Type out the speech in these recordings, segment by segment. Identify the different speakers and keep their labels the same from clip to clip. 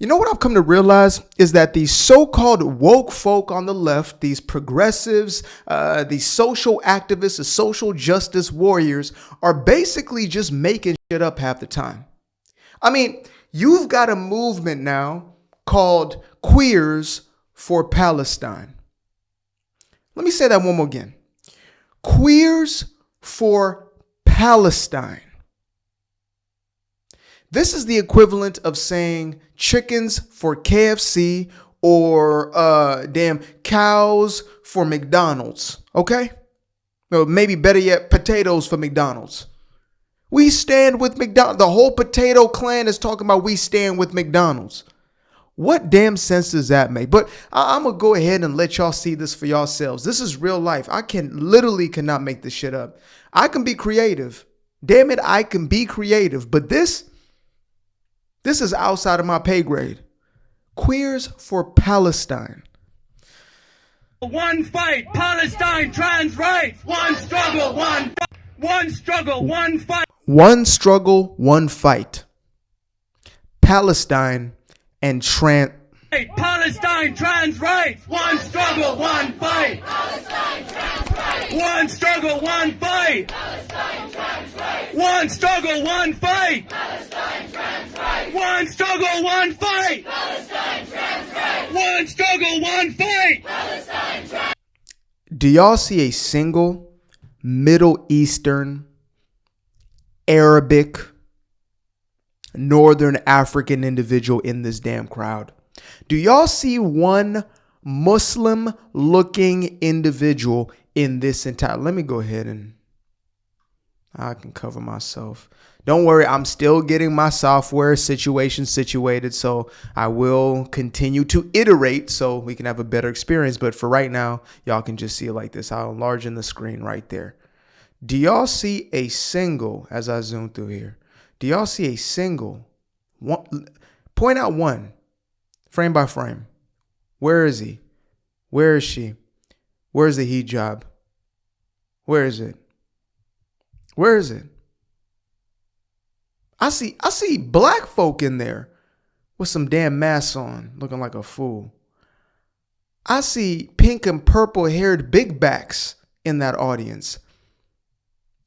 Speaker 1: You know what I've come to realize is that these so-called woke folk on the left, these progressives, these social activists, the social justice warriors are basically just making shit up half the time. I mean, you've got a movement now called Queers for Palestine. Let me say that one more again. Queers for Palestine. This is the equivalent of saying chickens for KFC or damn cows for McDonald's. Okay? Or maybe better yet, potatoes for McDonald's. We stand with McDonald's. The whole potato clan is talking about we stand with McDonald's. What damn sense does that make? But I'm going to go ahead and let y'all see this for yourselves. This is real life. I cannot make this shit up. I can be creative. Damn it, I can be creative. But this is outside of my pay grade. Queers for Palestine.
Speaker 2: One fight, Palestine, trans rights. One struggle, one struggle, one fight.
Speaker 1: One struggle, one fight. Palestine and
Speaker 2: Palestine, trans rights. One struggle, one fight. Palestine, trans rights. One struggle, one fight. Palestine, trans rights. One struggle, one fight. Palestine, trans rights. One struggle, one fight. Palestine, trans rights. One struggle, one fight. Palestine, trans.
Speaker 1: Do y'all see a single Middle Eastern, Arabic, Northern African individual in this damn crowd? Do y'all see one Muslim looking individual in this entire? Let me go ahead and I can cover myself. Don't worry, I'm still getting my software situation situated, so I will continue to iterate so we can have a better experience. But for right now, y'all can just see it like this. I'll enlarge the screen right there. Do y'all see a single, as I zoom through here, do y'all see a single, one, point out one, frame by frame. Where is he? Where is she? Where's the hijab? Where is it? Where is it? I see black folk in there with some damn masks on, looking like a fool. I see pink and purple haired big backs in that audience.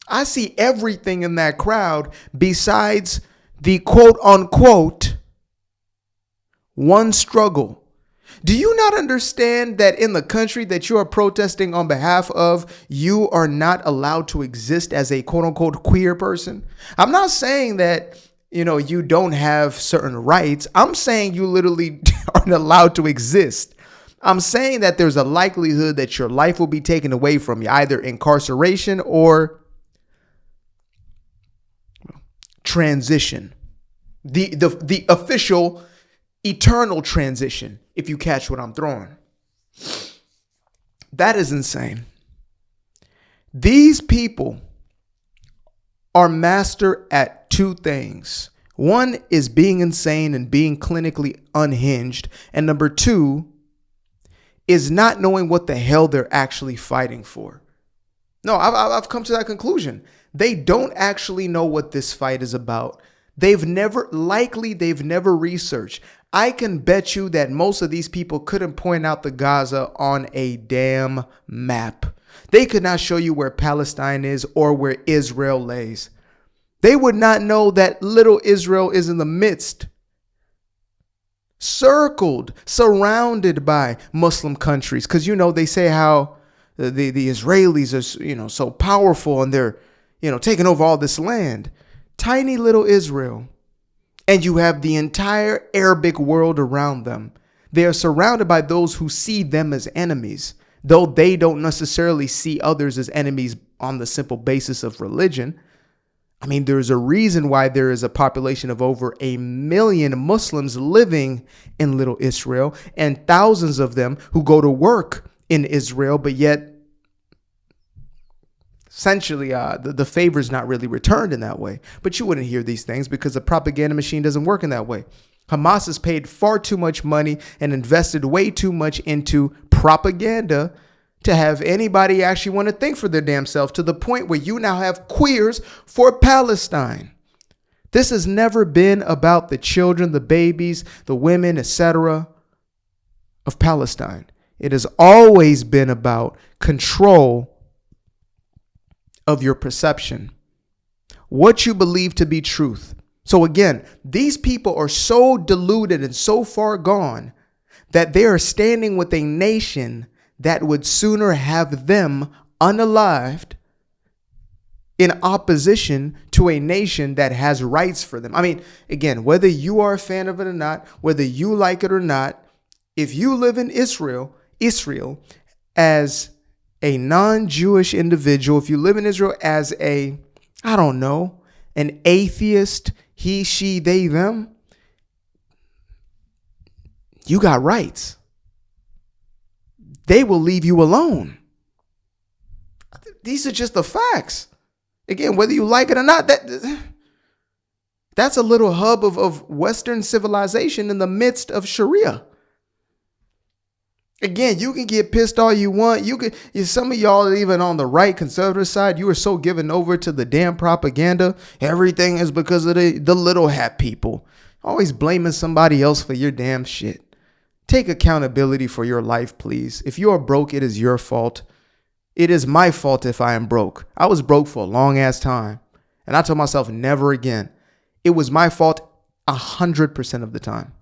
Speaker 1: I see everything in that crowd besides the quote unquote one struggle. Do you not understand that in the country that you are protesting on behalf of, you are not allowed to exist as a quote unquote queer person? I'm not saying that, you don't have certain rights. I'm saying you literally aren't allowed to exist. I'm saying that there's a likelihood that your life will be taken away from you, either incarceration or transition. The official eternal transition, if you catch what I'm throwing. That is insane. These people are master at two things. One is being insane and being clinically unhinged. And number two is not knowing what the hell they're actually fighting for. No, I've come to that conclusion. They don't actually know what this fight is about. They've never researched. I can bet you that most of these people couldn't point out the Gaza on a damn map. They could not show you where Palestine is or where Israel lays. They would not know that little Israel is in the midst, circled, surrounded by Muslim countries. Because, they say how the Israelis are, so powerful and they're, taking over all this land. Tiny little Israel. And you have the entire Arabic world around them. They are surrounded by those who see them as enemies, though they don't necessarily see others as enemies on the simple basis of religion. I mean, there's a reason why there is a population of over 1 million Muslims living in Little Israel and thousands of them who go to work in Israel, but yet essentially, the favor is not really returned in that way. But you wouldn't hear these things because the propaganda machine doesn't work in that way. Hamas has paid far too much money and invested way too much into propaganda to have anybody actually want to think for their damn self, to the point where you now have Queers for Palestine. This has never been about the children, the babies, the women, etc. of Palestine. It has always been about control of your perception, what you believe to be truth. So again, these people are so deluded and so far gone that they are standing with a nation that would sooner have them unalived in opposition to a nation that has rights for them. I mean, again, whether you are a fan of it or not, whether you like it or not, if you live in Israel as a non-Jewish individual, if you live in Israel as an atheist, he, she, they, them, you got rights. They will leave you alone. These are just the facts. Again, whether you like it or not, that's a little hub of Western civilization in the midst of Sharia. Again, you can get pissed all you want. Some of y'all, even on the right conservative side, you are so given over to the damn propaganda. Everything is because of the little hat people. Always blaming somebody else for your damn shit. Take accountability for your life, please. If you are broke, it is your fault. It is my fault if I am broke. I was broke for a long ass time. And I told myself never again. It was my fault 100% of the time.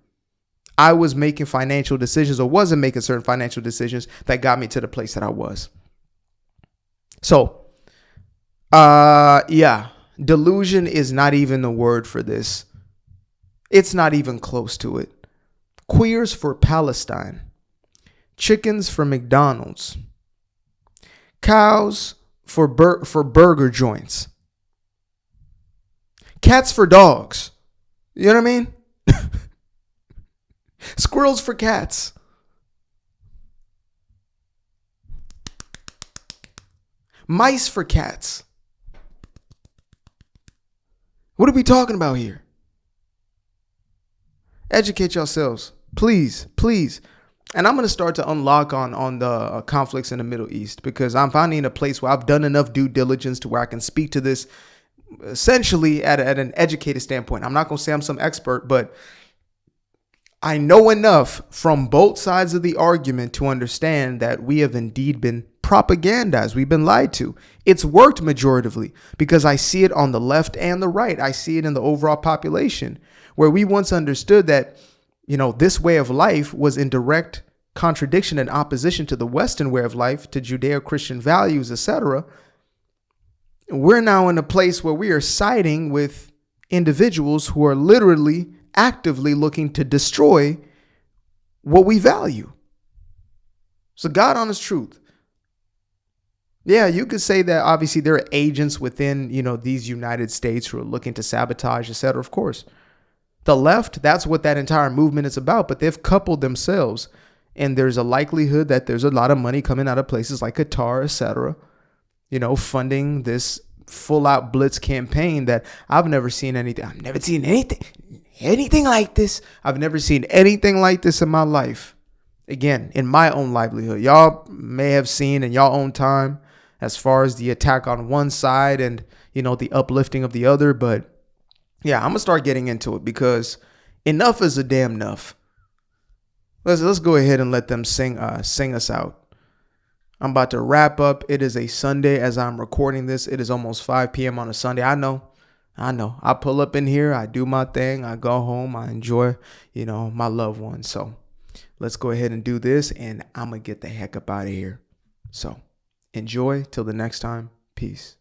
Speaker 1: I was making financial decisions or wasn't making certain financial decisions that got me to the place that I was. So, delusion is not even the word for this. It's not even close to it. Queers for Palestine. Chickens for McDonald's. Cows for burger joints. Cats for dogs. You know what I mean? Squirrels for cats. Mice for cats. What are we talking about here? Educate yourselves. Please, please. And I'm going to start to unlock on the conflicts in the Middle East, because I'm finally in a place where I've done enough due diligence to where I can speak to this essentially at an educated standpoint. I'm not going to say I'm some expert, but I know enough from both sides of the argument to understand that we have indeed been propagandized. We've been lied to. It's worked majoritively because I see it on the left and the right. I see it in the overall population, where we once understood that, this way of life was in direct contradiction and opposition to the Western way of life, to Judeo-Christian values, etc. We're now in a place where we are siding with individuals who are literally actively looking to destroy what we value. So God honest truth. Yeah, you could say that obviously there are agents within, these United States who are looking to sabotage, etc. Of course. The left, that's what that entire movement is about, but they've coupled themselves, and there's a likelihood that there's a lot of money coming out of places like Qatar, etc., funding this full-out blitz campaign that I've never seen anything. I've never seen anything like this. I've never seen anything like this in my life. Again, in my own livelihood. Y'all may have seen in y'all own time as far as the attack on one side and, the uplifting of the other, but yeah, I'm going to start getting into it because enough is a damn enough. Let's go ahead and let them sing us out. I'm about to wrap up. It is a Sunday as I'm recording this. It is almost 5 p.m. on a Sunday. I know. I pull up in here. I do my thing. I go home. I enjoy, my loved ones. So let's go ahead and do this, and I'm going to get the heck up out of here. So enjoy till the next time. Peace.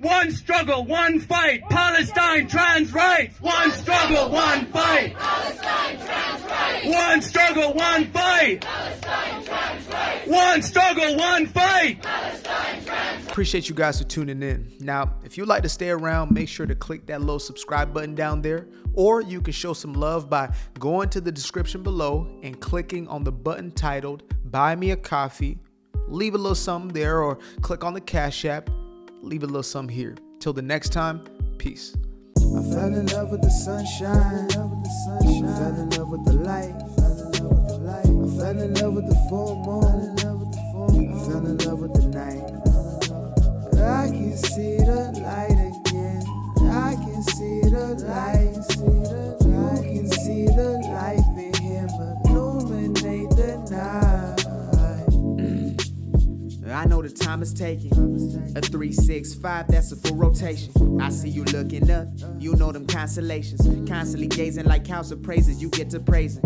Speaker 2: One struggle, one fight. Palestine trans rights. One struggle, one fight. Palestine trans rights. One struggle, one fight. Palestine trans rights. One struggle, one fight. Palestine trans.
Speaker 1: Appreciate you guys for tuning in. Now, if you'd like to stay around, make sure to click that little subscribe button down there, or you can show some love by going to the description below and clicking on the button titled Buy Me a Coffee. Leave a little something there, or click on the Cash App. Leave a little something here. Till the next time, peace.
Speaker 3: I fell in love with the sunshine. I fell in love with the light. I fell in love with the full moon. I fell in love with the night. I can see the light again. I can see the light. You can see the life in him illuminate the night.
Speaker 4: I know the time is taking. A 365, that's a full rotation. I see you looking up, you know them constellations. Constantly gazing like house of praises, you get to praising.